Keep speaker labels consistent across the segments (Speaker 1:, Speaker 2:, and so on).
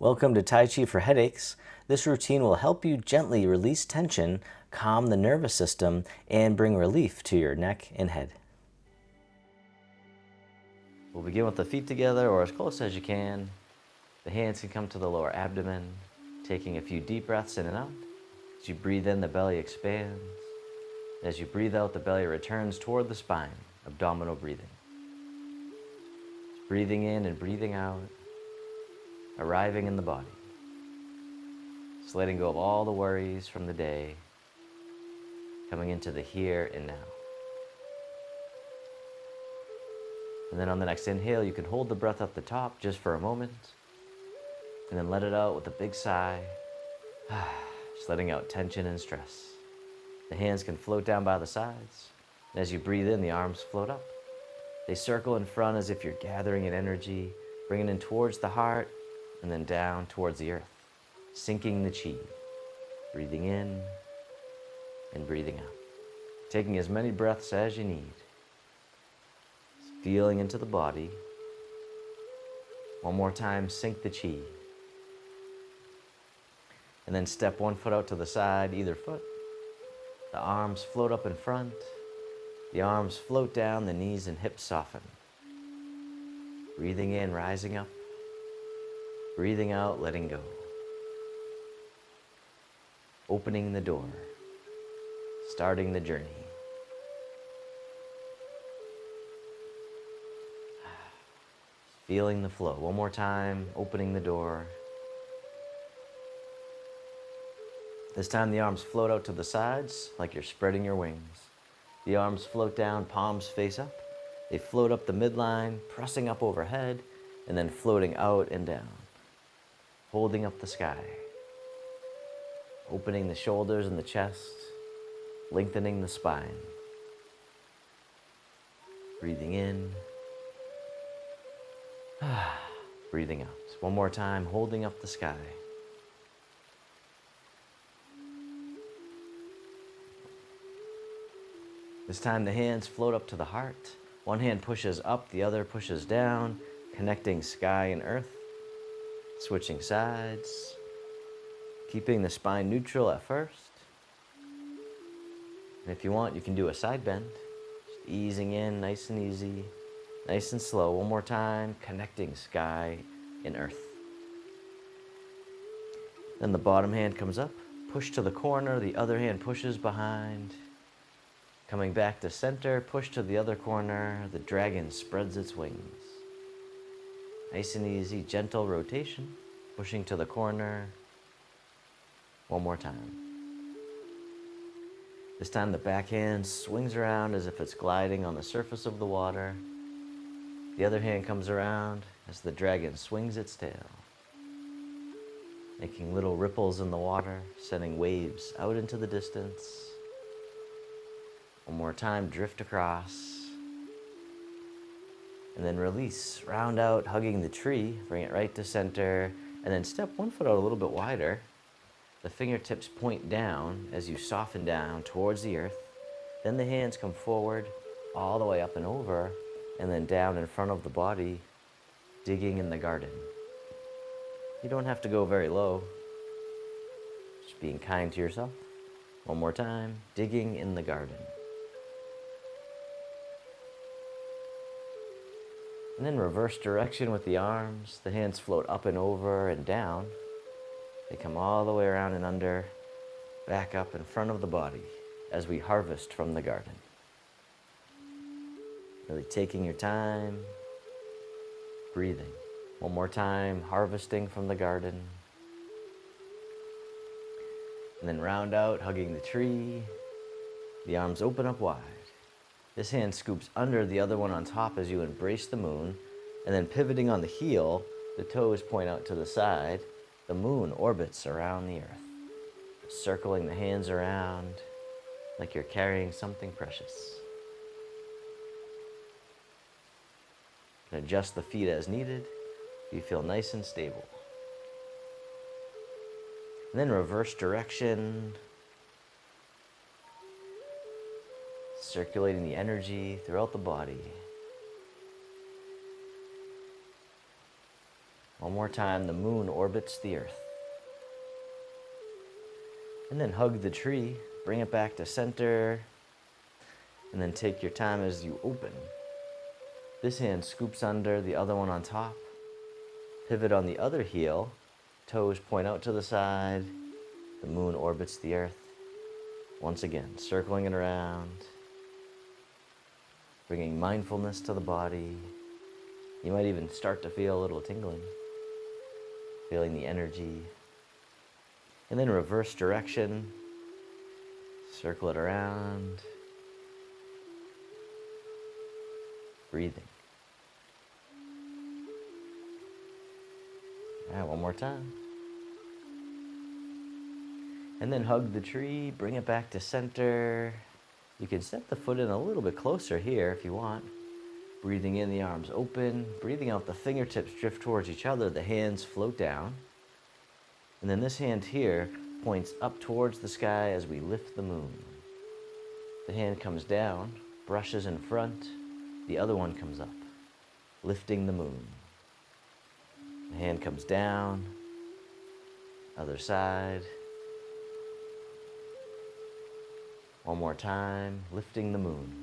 Speaker 1: Welcome to Tai Chi for Headaches. This routine will help you gently release tension, calm the nervous system, and bring relief to your neck and head. We'll begin with the feet together or as close as you can. The hands can come to the lower abdomen, taking a few deep breaths in and out. As you breathe in, the belly expands. As you breathe out, the belly returns toward the spine, abdominal breathing. Breathing in and breathing out, arriving in the body. Just letting go of all the worries from the day, coming into the here and now. And then on the next inhale, you can hold the breath at the top just for a moment, and then let it out with a big sigh, just letting out tension and stress. The hands can float down by the sides, and as you breathe in, the arms float up. They circle in front as if you're gathering in energy, bringing in towards the heart, and then down towards the earth, sinking the chi, breathing in and breathing out. Taking as many breaths as you need. Feeling into the body. One more time, sink the chi. And then step one foot out to the side, either foot. The arms float up in front. The arms float down, the knees and hips soften. Breathing in, rising up. Breathing out, letting go. Opening the door. Starting the journey. Feeling the flow. One more time, opening the door. This time the arms float out to the sides like you're spreading your wings. The arms float down, palms face up. They float up the midline, pressing up overhead, and then floating out and down. Holding up the sky. Opening the shoulders and the chest, lengthening the spine. Breathing in. Breathing out. One more time, holding up the sky. This time the hands float up to the heart. One hand pushes up, the other pushes down, connecting sky and earth. Switching sides. Keeping the spine neutral at first. And if you want, you can do a side bend. Just easing in, nice and easy, nice and slow. One more time, connecting sky and earth. Then the bottom hand comes up, push to the corner, the other hand pushes behind. Coming back to center, push to the other corner, the dragon spreads its wings. Nice and easy, gentle rotation, pushing to the corner. One more time. This time the back hand swings around as if it's gliding on the surface of the water. The other hand comes around as the dragon swings its tail, making little ripples in the water, sending waves out into the distance. One more time, drift across. And then release, round out, hugging the tree, bring it right to center, and then step one foot out a little bit wider. The fingertips point down as you soften down towards the earth. Then the hands come forward, all the way up and over, and then down in front of the body, digging in the garden. You don't have to go very low. Just being kind to yourself. One more time, digging in the garden. And then reverse direction with the arms. The hands float up and over and down. They come all the way around and under, back up in front of the body as we harvest from the garden. Really taking your time, breathing. One more time, harvesting from the garden. And then round out, hugging the tree. The arms open up wide. This hand scoops under, the other one on top as you embrace the moon. And then pivoting on the heel, the toes point out to the side. The moon orbits around the earth, circling the hands around like you're carrying something precious. You can adjust the feet as needed. You feel nice and stable. And then reverse direction, circulating the energy throughout the body. One more time, the moon orbits the earth. And then hug the tree, bring it back to center, and then take your time as you open. This hand scoops under, the other one on top. Pivot on the other heel, toes point out to the side, the moon orbits the earth. Once again, circling it around, bringing mindfulness to the body. You might even start to feel a little tingling, feeling the energy. And then reverse direction, circle it around, breathing. All right, one more time. And then hug the tree, bring it back to center. You can step the foot in a little bit closer here if you want. Breathing in, the arms open. Breathing out, the fingertips drift towards each other. The hands float down. And then this hand here points up towards the sky as we lift the moon. The hand comes down, brushes in front. The other one comes up, lifting the moon. The hand comes down, other side. One more time, lifting the moon.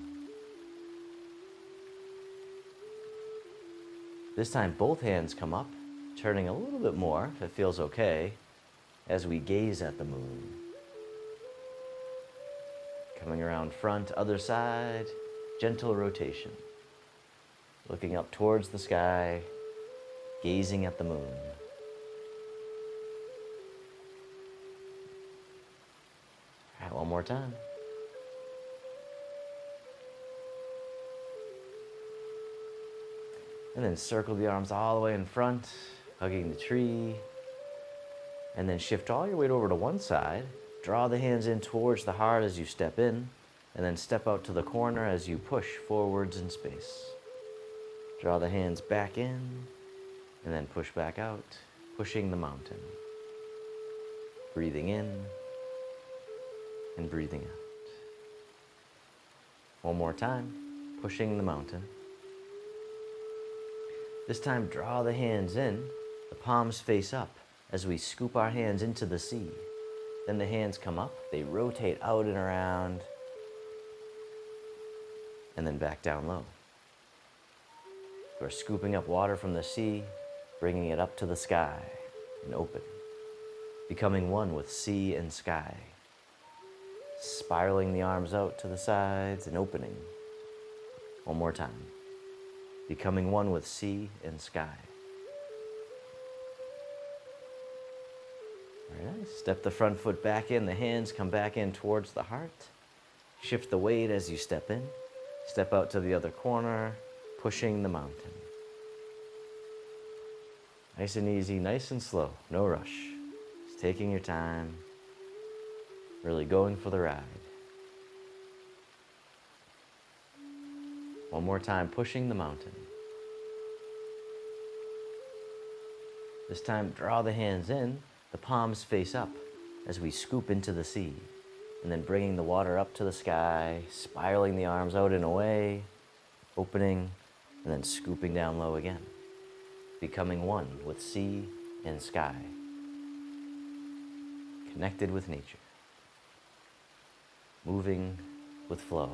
Speaker 1: This time both hands come up, turning a little bit more, if it feels okay, as we gaze at the moon. Coming around front, other side, gentle rotation. Looking up towards the sky, gazing at the moon. All right, one more time. And then circle the arms all the way in front, hugging the tree. And then shift all your weight over to one side. Draw the hands in towards the heart as you step in. And then step out to the corner as you push forwards in space. Draw the hands back in. And then push back out, pushing the mountain. Breathing in and breathing out. One more time, pushing the mountain. This time, draw the hands in, the palms face up as we scoop our hands into the sea. Then the hands come up, they rotate out and around, and then back down low. We're scooping up water from the sea, bringing it up to the sky and open, becoming one with sea and sky. Spiraling the arms out to the sides and opening. One more time. Becoming one with sea and sky. Very nice. Step the front foot back in, the hands come back in towards the heart. Shift the weight as you step in. Step out to the other corner, pushing the mountain. Nice and easy, nice and slow, no rush. Just taking your time, really going for the ride. One more time, pushing the mountain. This time, draw the hands in, the palms face up as we scoop into the sea. And then bringing the water up to the sky, spiraling the arms out and away, opening, and then scooping down low again. Becoming one with sea and sky. Connected with nature. Moving with flow.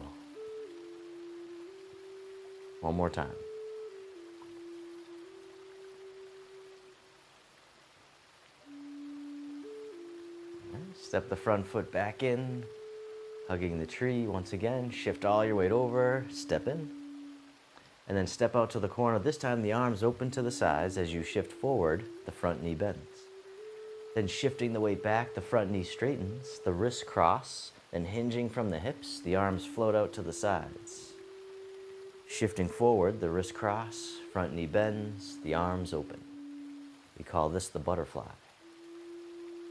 Speaker 1: One more time. Step the front foot back in, hugging the tree once again. Shift all your weight over, step in. And then step out to the corner. This time the arms open to the sides. As you shift forward, the front knee bends. Then shifting the weight back, the front knee straightens, the wrists cross, and hinging from the hips, the arms float out to the sides. Shifting forward, the wrists cross, front knee bends, the arms open. We call this the butterfly.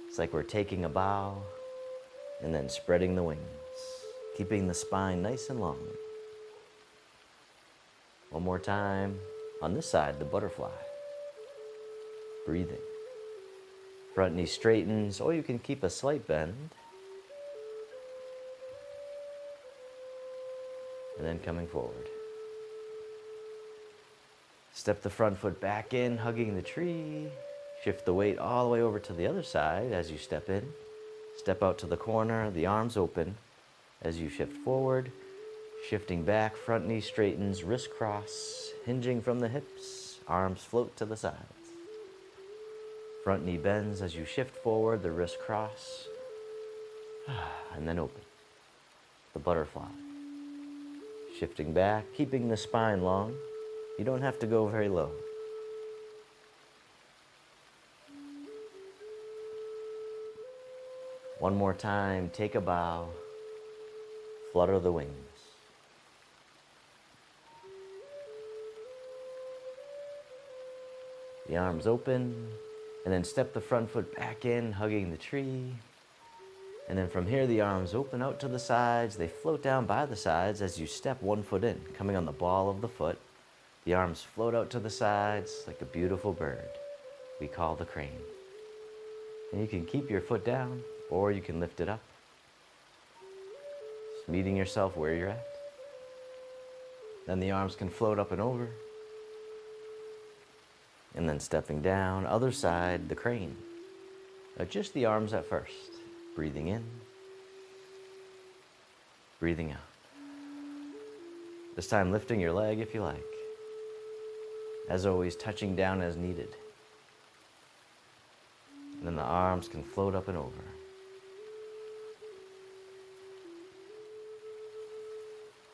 Speaker 1: It's like we're taking a bow and then spreading the wings, keeping the spine nice and long. One more time. On this side, the butterfly. Breathing. Front knee straightens, or you can keep a slight bend. And then coming forward. Step the front foot back in, hugging the tree. Shift the weight all the way over to the other side as you step in. Step out to the corner, the arms open as you shift forward. Shifting back, front knee straightens, wrist cross, hinging from the hips, arms float to the sides. Front knee bends as you shift forward, the wrist cross, and then open. The butterfly. Shifting back, keeping the spine long. You don't have to go very low. One more time, take a bow, flutter the wings. The arms open, and then step the front foot back in, hugging the tree. And then from here, the arms open out to the sides. They float down by the sides as you step one foot in, coming on the ball of the foot. The arms float out to the sides like a beautiful bird we call the crane. And you can keep your foot down, or you can lift it up. Just meeting yourself where you're at. Then the arms can float up and over. And then stepping down, other side, the crane. Just the arms at first. Breathing in, breathing out. This time lifting your leg if you like. As always, touching down as needed. And then the arms can float up and over.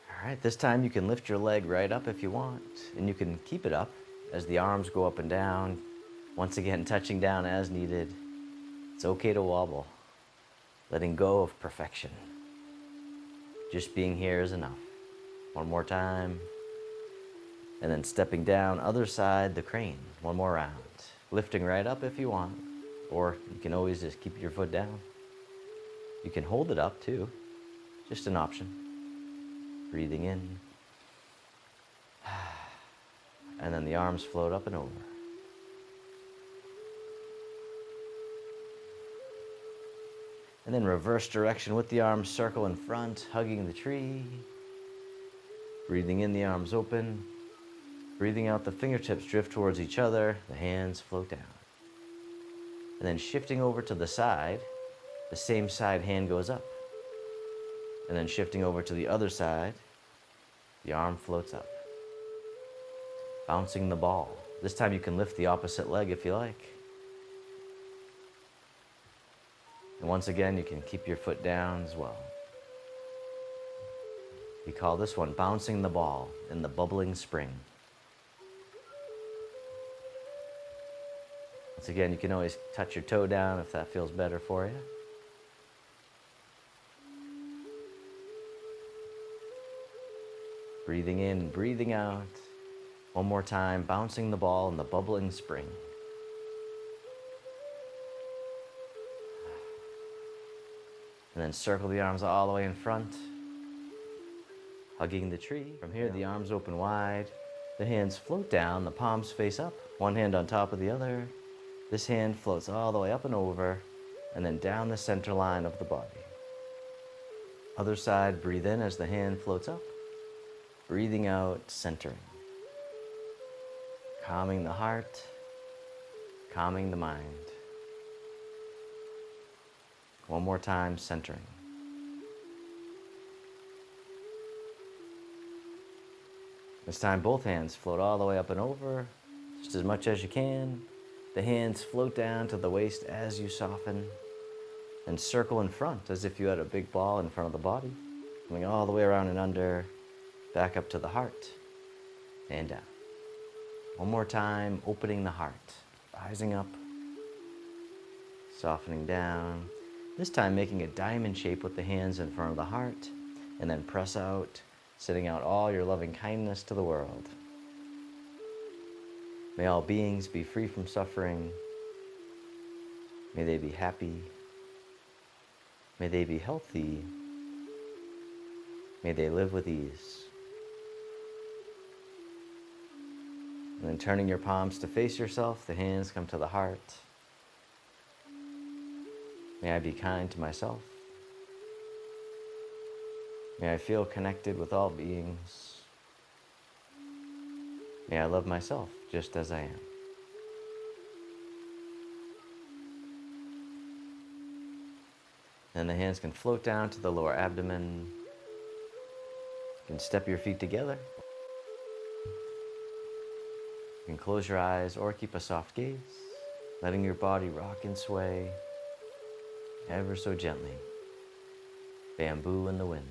Speaker 1: All right, this time you can lift your leg right up if you want, and you can keep it up as the arms go up and down. Once again, touching down as needed. It's okay to wobble. Letting go of perfection. Just being here is enough. One more time. And then stepping down, other side, the crane. One more round. Lifting right up if you want, or you can always just keep your foot down. You can hold it up too, just an option. Breathing in. And then the arms float up and over. And then reverse direction with the arms, circle in front, hugging the tree. Breathing in, the arms open. Breathing out, the fingertips drift towards each other, the hands float down. And then shifting over to the side, the same side hand goes up. And then shifting over to the other side, the arm floats up. Bouncing the ball. This time you can lift the opposite leg if you like. And once again, you can keep your foot down as well. We call this one bouncing the ball in the bubbling spring. Once again, you can always touch your toe down if that feels better for you. Breathing in, breathing out. One more time, bouncing the ball in the bubbling spring. And then circle the arms all the way in front, hugging the tree. From here, the arms open wide, the hands float down, the palms face up, one hand on top of the other. This hand floats all the way up and over, and then down the center line of the body. Other side, breathe in as the hand floats up, breathing out, centering. Calming the heart, calming the mind. One more time, centering. This time, both hands float all the way up and over, just as much as you can. The hands float down to the waist as you soften, and circle in front as if you had a big ball in front of the body, coming all the way around and under, back up to the heart, and down. One more time, opening the heart, rising up, softening down. This time making a diamond shape with the hands in front of the heart, and then press out, sending out all your loving kindness to the world. May all beings be free from suffering. May they be happy. May they be healthy. May they live with ease. And then turning your palms to face yourself, the hands come to the heart. May I be kind to myself. May I feel connected with all beings. May I love myself just as I am. Then the hands can float down to the lower abdomen. You can step your feet together. You can close your eyes or keep a soft gaze, letting your body rock and sway ever so gently. Bamboo in the wind.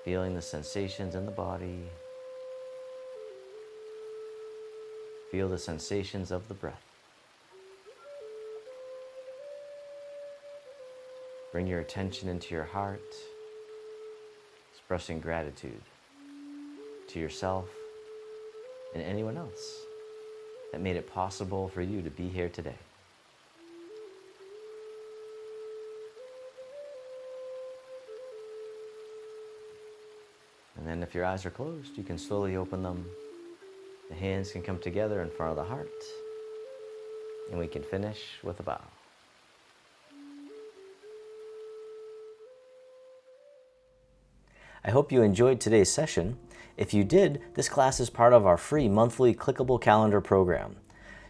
Speaker 1: Feeling the sensations in the body. Feel the sensations of the breath. Bring your attention into your heart, expressing gratitude to yourself and anyone else that made it possible for you to be here today. And then if your eyes are closed, you can slowly open them. The hands can come together in front of the heart, and we can finish with a bow. I hope you enjoyed today's session. If you did, this class is part of our free monthly clickable calendar program.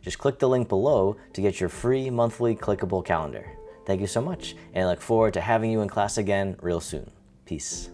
Speaker 1: Just click the link below to get your free monthly clickable calendar. Thank you so much, and I look forward to having you in class again real soon. Peace.